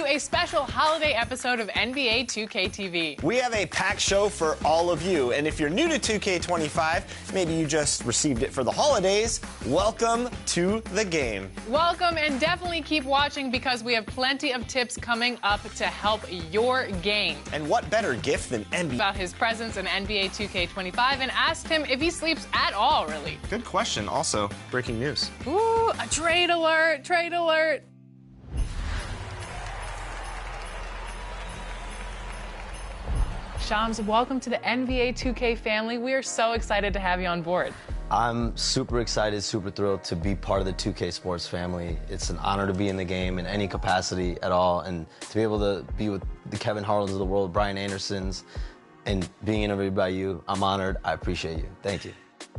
a special holiday episode of NBA 2K TV. We have a packed show for all of you, and if you're new to 2K25, maybe you just received it for the holidays, welcome to the game. Welcome, and definitely keep watching because we have plenty of tips coming up to help your game. And what better gift than NBA? About his presence in NBA 2K25 and asked him if he sleeps at all, really. Good question. Also, breaking news. Ooh, a trade alert, trade alert. Shams, welcome to the NBA 2K family. We are so excited to have you on board. I'm super excited, super thrilled to be part of the 2K Sports family. It's an honor to be in the game in any capacity at all, and to be able to be with the Kevin Harlans of the world, Brian Andersons, and being interviewed by you. I'm honored. I appreciate you. Thank you.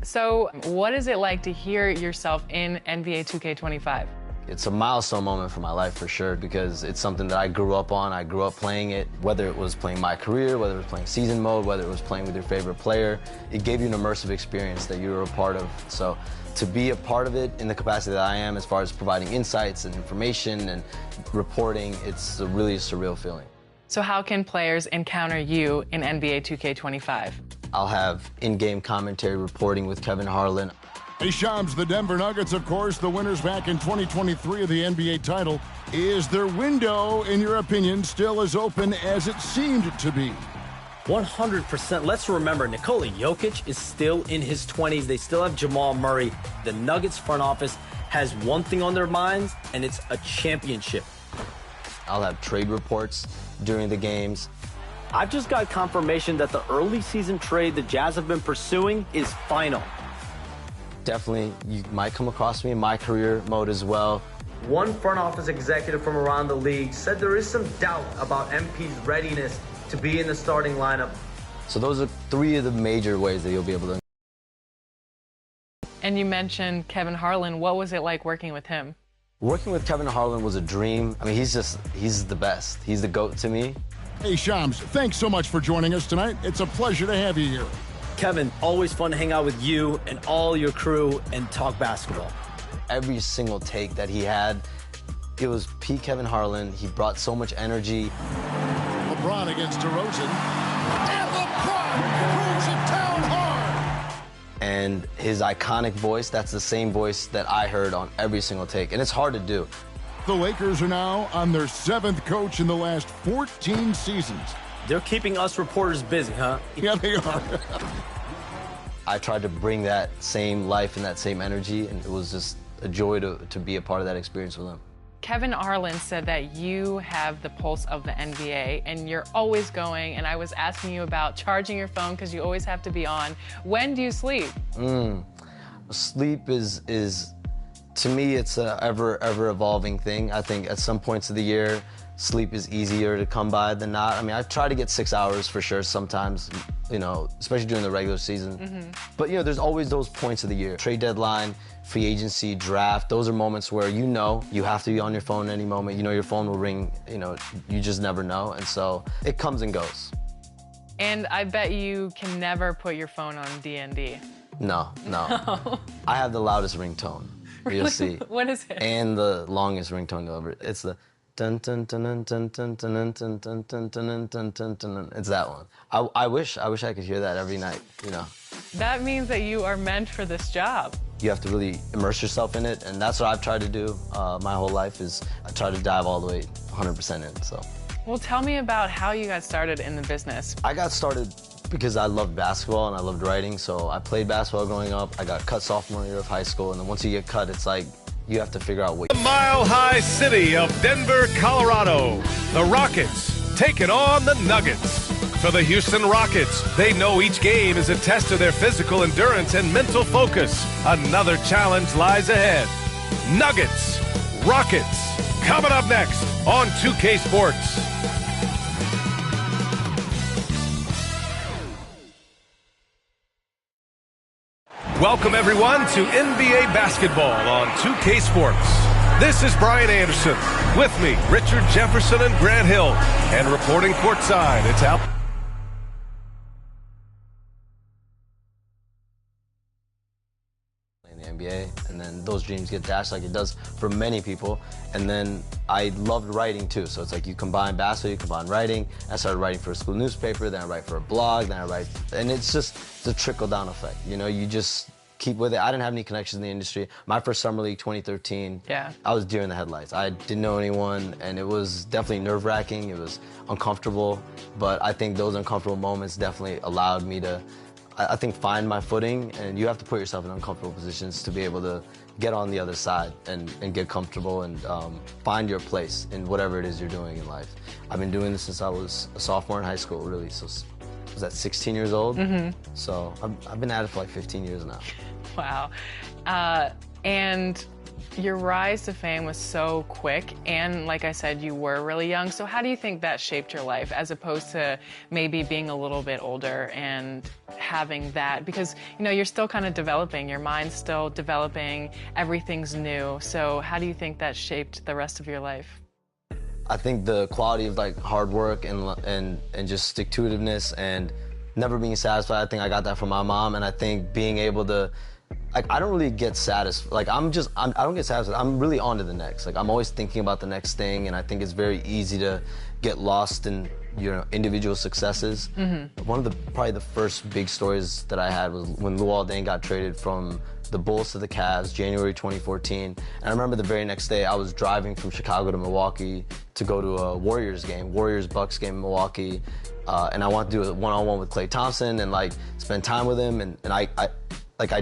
So what is it like to hear yourself in NBA 2K25? It's a milestone moment for my life for sure, because it's something that I grew up on. I grew up playing it, whether it was playing my career, whether it was playing season mode, whether it was playing with your favorite player. It gave you an immersive experience that you were a part of. So to be a part of it in the capacity that I am, as far as providing insights and information and reporting, it's a really surreal feeling. So how can players encounter you in NBA 2K25? I'll have in-game commentary reporting with Kevin Harlan. Hey, Shams, the Denver Nuggets, of course, the winners back in 2023 of the NBA title. Is their window, in your opinion, still as open as it seemed to be? 100%. Let's remember, Nikola Jokic is still in his 20s. They still have Jamal Murray. The Nuggets front office has one thing on their minds, and it's a championship. I'll have trade reports during the games. I've just got confirmation that the early season trade the Jazz have been pursuing is final. Definitely, you might come across me in my career mode as well. One front office executive from around the league said there is some doubt about MP's readiness to be in the starting lineup. So those are three of the major ways that you'll be able to. And you mentioned Kevin Harlan. What was it like working with him? Working with Kevin Harlan was a dream. I mean, he's the best. He's the GOAT to me. Hey, Shams, thanks so much for joining us tonight. It's a pleasure to have you here. Kevin, always fun to hang out with you and all your crew and talk basketball. Every single take that he had, it was peak Kevin Harlan. He brought so much energy. LeBron against DeRozan. And LeBron proves it down hard. And his iconic voice, that's the same voice that I heard on every single take. And it's hard to do. The Lakers are now on their 7th coach in the last 14 seasons. They're keeping us reporters busy, huh? Yeah, they are. I tried to bring that same life and that same energy, and it was just a joy to be a part of that experience with him. Kevin Harlan said that you have the pulse of the NBA and you're always going, and I was asking you about charging your phone because you always have to be on. When do you sleep? Sleep is to me, it's a ever evolving thing. I think at some points of the year, sleep is easier to come by than not. I mean, I try to get 6 hours for sure sometimes, you know, especially during the regular season. But, you know, there's always those points of the year. Trade deadline, free agency, draft. Those are moments where you know you have to be on your phone at any moment. You know your phone will ring, you know, you just never know. And so it comes and goes. And I bet you can never put your phone on DND. No. I have the loudest ringtone. You'll see. What is it? And the longest ringtone ever. It's the dun dun dun dun dun dun dun dun dun dun dun dun dun dun dun. It's that one. I wish I could hear that every night, you know. That means that you are meant for this job. You have to really immerse yourself in it, and that's what I've tried to do my whole life is I try to dive all the way 100% in, so. Well, tell me about how you got started in the business. I got started because I loved basketball and I loved writing, so I played basketball growing up. I got cut sophomore year of high school, and then once you get cut, it's like you have to figure out what. The mile-high city of Denver, Colorado. The Rockets taking on the Nuggets. For the Houston Rockets, they know each game is a test of their physical endurance and mental focus. Another challenge lies ahead. Nuggets, Rockets, coming up next on 2K Sports. Welcome, everyone, to NBA basketball on 2K Sports. This is Brian Anderson. With me, Richard Jefferson and Grant Hill. And reporting courtside, it's Al. In the NBA, and then those dreams get dashed like it does for many people. And then I loved writing too, so it's like you combine basketball, you combine writing. I started writing for a school newspaper, then I write for a blog, then I write, and it's a trickle-down effect. You know, you just keep with it. I didn't have any connections in the industry. My first Summer League, 2013, I was deer in the headlights. I didn't know anyone, and it was definitely nerve-wracking. It was uncomfortable, but I think those uncomfortable moments definitely allowed me to, I think, find my footing, and you have to put yourself in uncomfortable positions to be able to get on the other side and get comfortable and find your place in whatever it is you're doing in life. I've been doing this since I was a sophomore in high school, really, so was that 16 years old? So I've been at it for like 15 years now. Wow. And your rise to fame was so quick, and like I said, you were really young. So how do you think that shaped your life, as opposed to maybe being a little bit older and having that? Because, you know, you're still kind of developing, your mind's still developing, everything's new. So how do you think that shaped the rest of your life? I think the quality of like hard work and just stick-to-itiveness and never being satisfied, I think I got that from my mom. And I think being able to, like, I don't really get satisfied. Like, I don't get satisfied. I'm really on to the next. Like, I'm always thinking about the next thing, and I think it's very easy to get lost in, you know, individual successes. One of probably the first big stories that I had was when Luol Deng got traded from the Bulls to the Cavs, January 2014. And I remember the very next day, I was driving from Chicago to Milwaukee to go to a Warriors game, Warriors-Bucks game in Milwaukee. And I wanted to do a one-on-one with Klay Thompson and like spend time with him. And I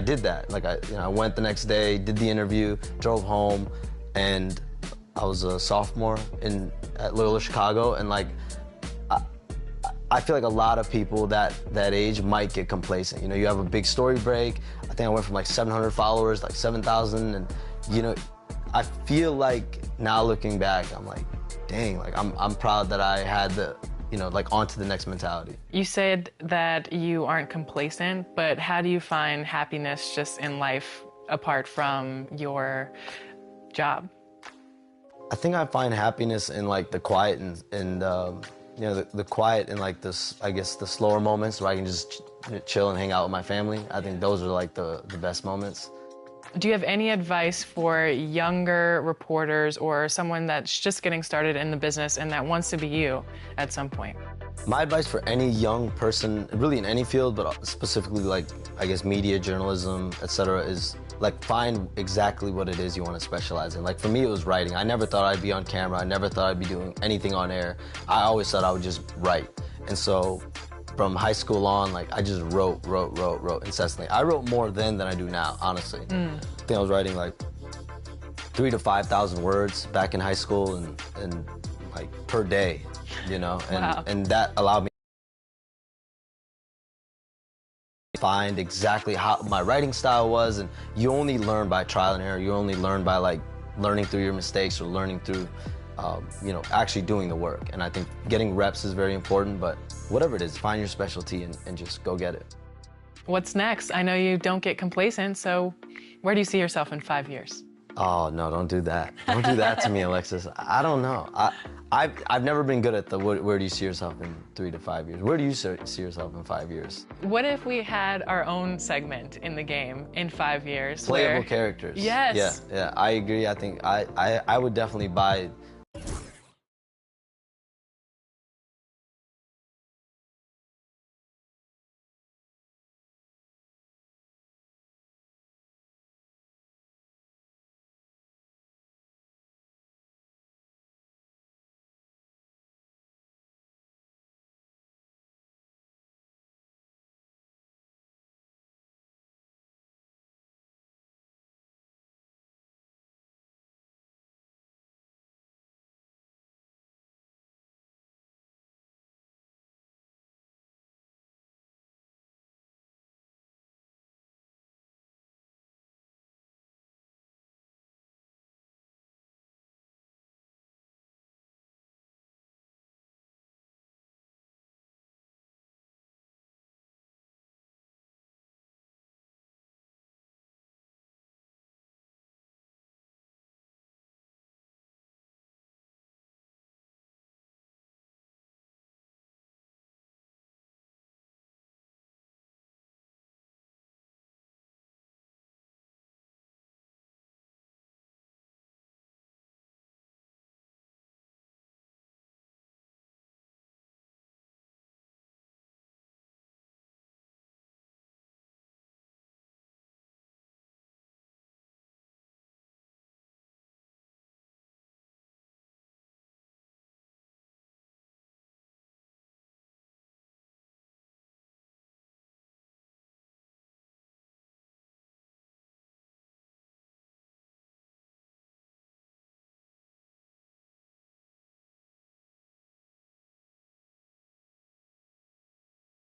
did that. Like I went the next day, did the interview, drove home, and I was a sophomore at Loyola Chicago. And like, I feel like a lot of people that age might get complacent. You know, you have a big story break. I think I went from like 700 followers, like 7,000, and you know, I feel like now looking back, I'm like, dang, like I'm proud that I had the, you know, like on to the next mentality. You said that you aren't complacent, but how do you find happiness just in life apart from your job? I think I find happiness in like the quiet and you know, the quiet and like this, I guess, the slower moments where I can just chill and hang out with my family. I think those are like the best moments. Do you have any advice for younger reporters or someone that's just getting started in the business and that wants to be you at some point? My advice for any young person, really in any field, but specifically like, I guess, media, journalism, etc., is like find exactly what it is you want to specialize in. Like for me, it was writing. I never thought I'd be on camera. I never thought I'd be doing anything on air. I always thought I would just write. And so from high school on, like I just wrote incessantly. I wrote more then than I do now, honestly. I think I was writing like 3,000 to 5,000 words back in high school and like per day, you know? And that allowed me to find exactly how my writing style was. And you only learn by trial and error. You only learn by like learning through your mistakes or learning through you know, actually doing the work. And I think getting reps is very important, but whatever it is, find your specialty and just go get it. What's next? I know you don't get complacent, so where do you see yourself in 5 years? Oh, no, don't do that. Don't do that to me, Alexis. I don't know. I've never been good at the where do you see yourself in 3 to 5 years. Where do you see yourself in 5 years? What if we had our own segment in the game in 5 years? Playable characters. Yes. Yeah, I agree. I think I would definitely buy